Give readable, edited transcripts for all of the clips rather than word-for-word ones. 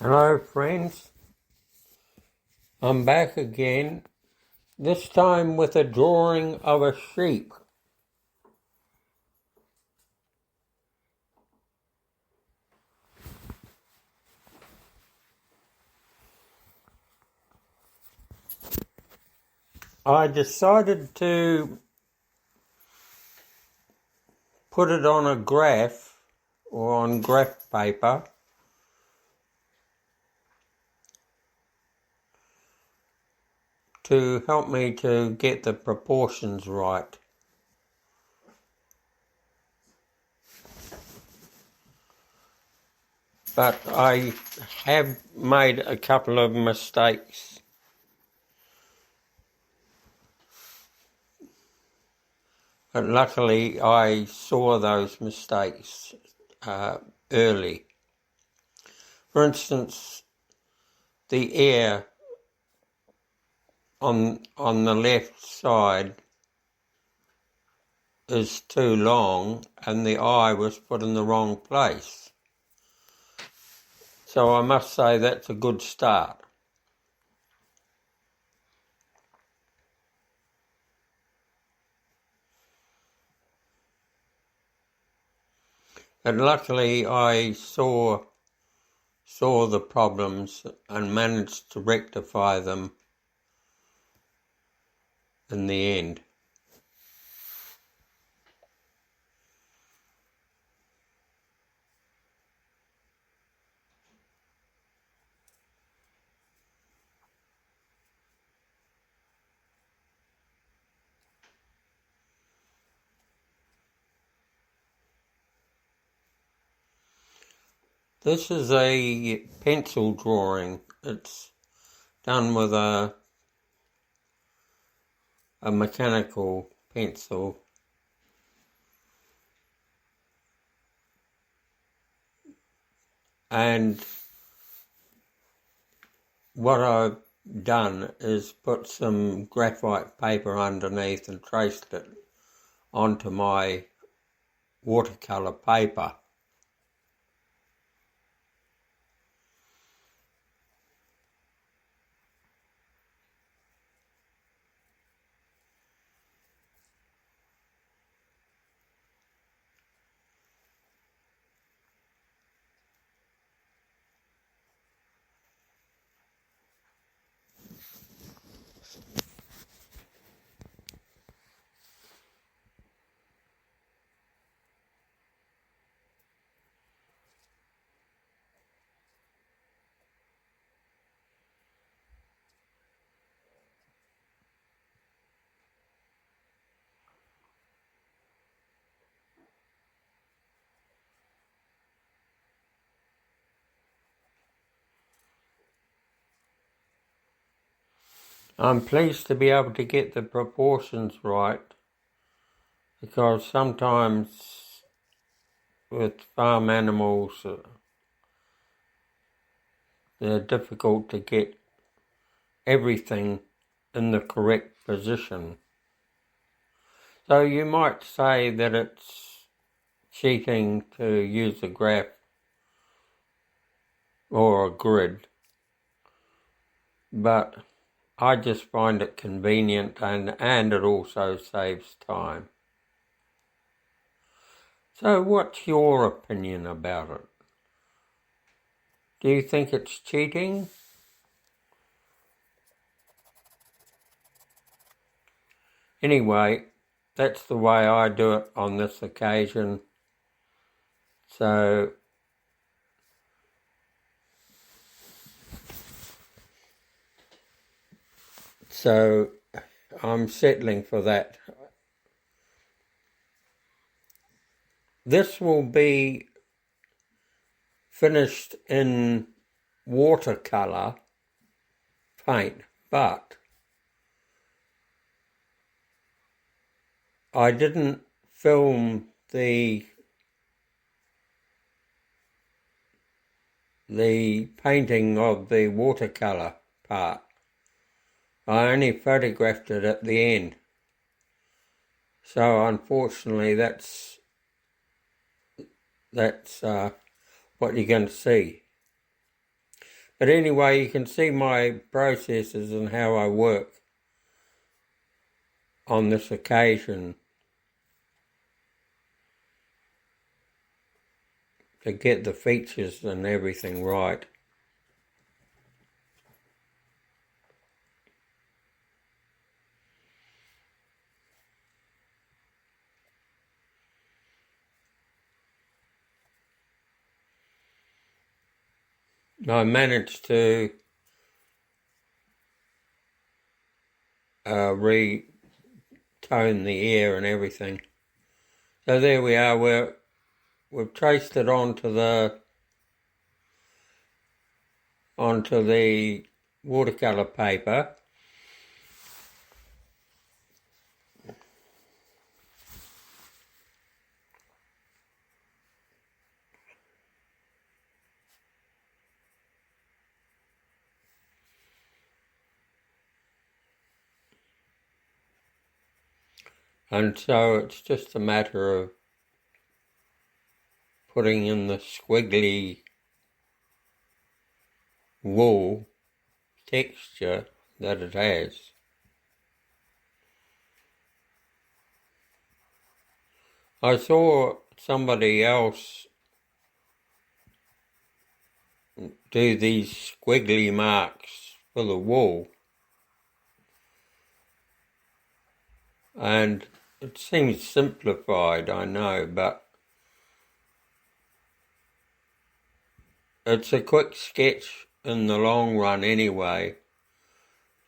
Hello friends, I'm back again, this time with a drawing of a sheep. I decided to put it on a graph or on graph paper to help me to get the proportions right. But I have made a couple of mistakes. But luckily I saw those mistakes early. For instance, the air on the left side is too long and the eye was put in the wrong place. So I must say that's a good start. But luckily I saw the problems and managed to rectify them in the end. This is a pencil drawing. It's done with a mechanical pencil. And what I've done is put some graphite paper underneath and traced it onto my watercolour paper. I'm pleased to be able to get the proportions right, because sometimes with farm animals they're difficult to get everything in the correct position. So you might say that it's cheating to use a graph or a grid, but I just find it convenient and it also saves time. So what's your opinion about it? Do you think it's cheating? Anyway, that's the way I do it on this occasion. So I'm settling for that. This will be finished in watercolour paint, but I didn't film the painting of the watercolour part. I only photographed it at the end. So unfortunately that's what you're going to see. But anyway, you can see my processes and how I work on this occasion to get the features and everything right. I managed to retone the air and everything. So there we are. We've traced it onto the watercolour paper. And so it's just a matter of putting in the squiggly wool texture that it has. I saw somebody else do these squiggly marks for the wool, and it seems simplified, I know, but it's a quick sketch in the long run anyway,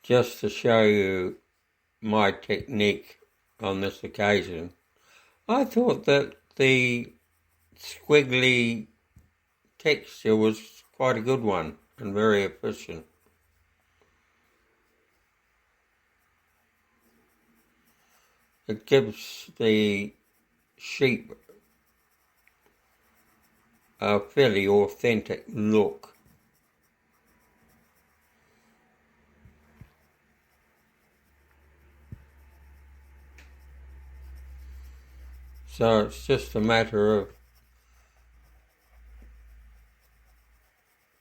just to show you my technique on this occasion. I thought that the squiggly texture was quite a good one and very efficient. It gives the sheep a fairly authentic look. So it's just a matter of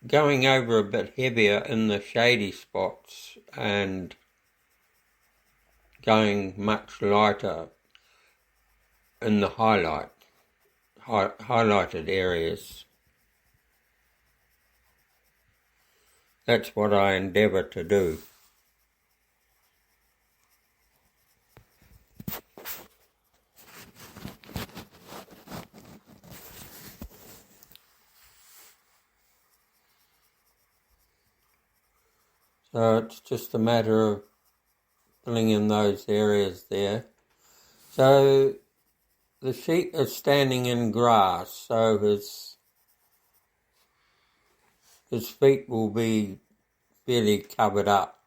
going over a bit heavier in the shady spots and going much lighter in the highlighted areas. That's what I endeavour to do. So it's just a matter of filling in those areas there. So the sheep is standing in grass, so his feet will be fairly covered up.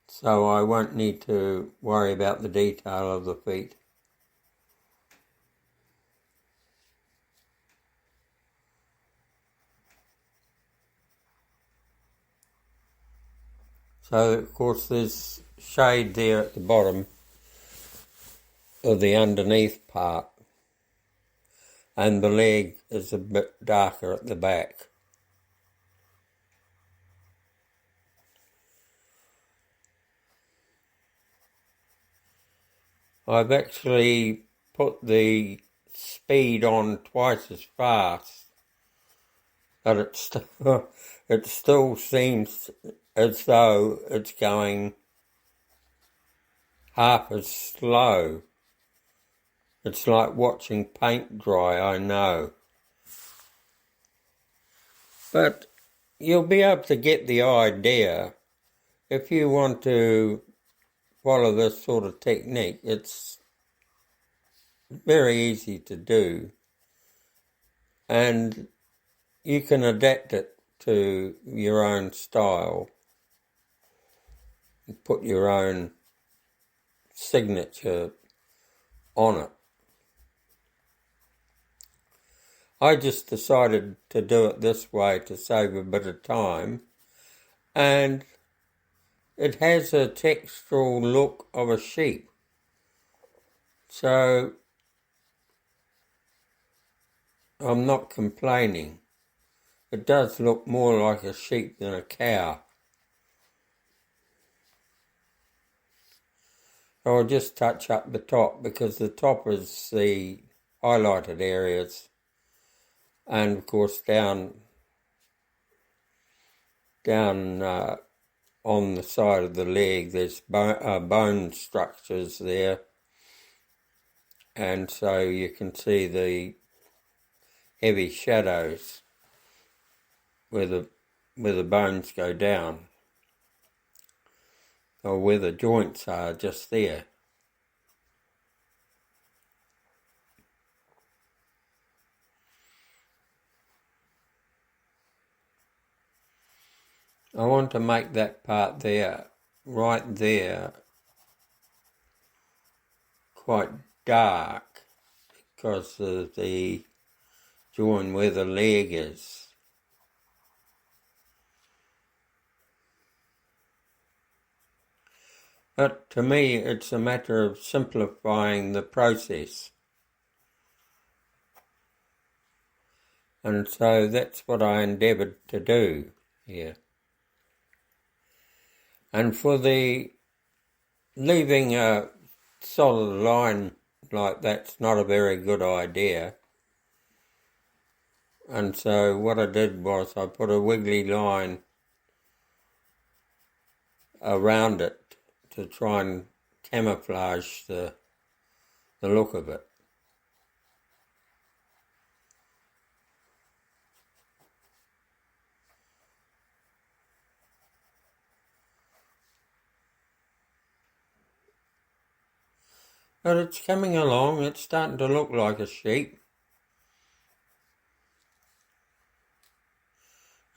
So I won't need to worry about the detail of the feet. So of course there's shade there at the bottom of the underneath part, and the leg is a bit darker at the back. I've actually put the speed on twice as fast, but it still seems as though it's going half as slow. It's like watching paint dry, I know. But you'll be able to get the idea. If you want to follow this sort of technique, it's very easy to do. And you can adapt it to your own style. Put your own signature on it. I just decided to do it this way to save a bit of time, and it has a textural look of a sheep. So I'm not complaining. it does look more like a sheep than a cow. I'll just touch up the top because the top is the highlighted areas, and of course down on the side of the leg there's bone structures there, and so you can see the heavy shadows where the bones go down, or where the joints are just there. I want to make that part there, right there, quite dark because of the join where the leg is. But to me, it's a matter of simplifying the process. And so that's what I endeavoured to do here. And for the leaving a solid line like that's not a very good idea. And so what I did was I put a wiggly line around it to try and camouflage the look of it. But it's coming along, it's starting to look like a sheep.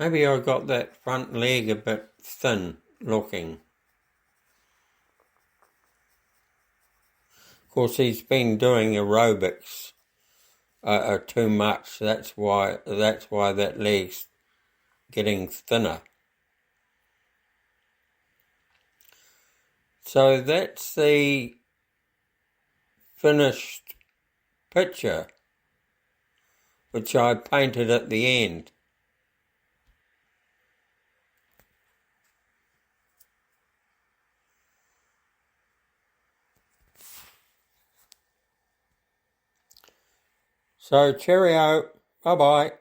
Maybe I got that front leg a bit thin looking. Of course, he's been doing aerobics too much. That's why that leg's getting thinner. So that's the finished picture, which I painted at the end. So cheerio, bye-bye.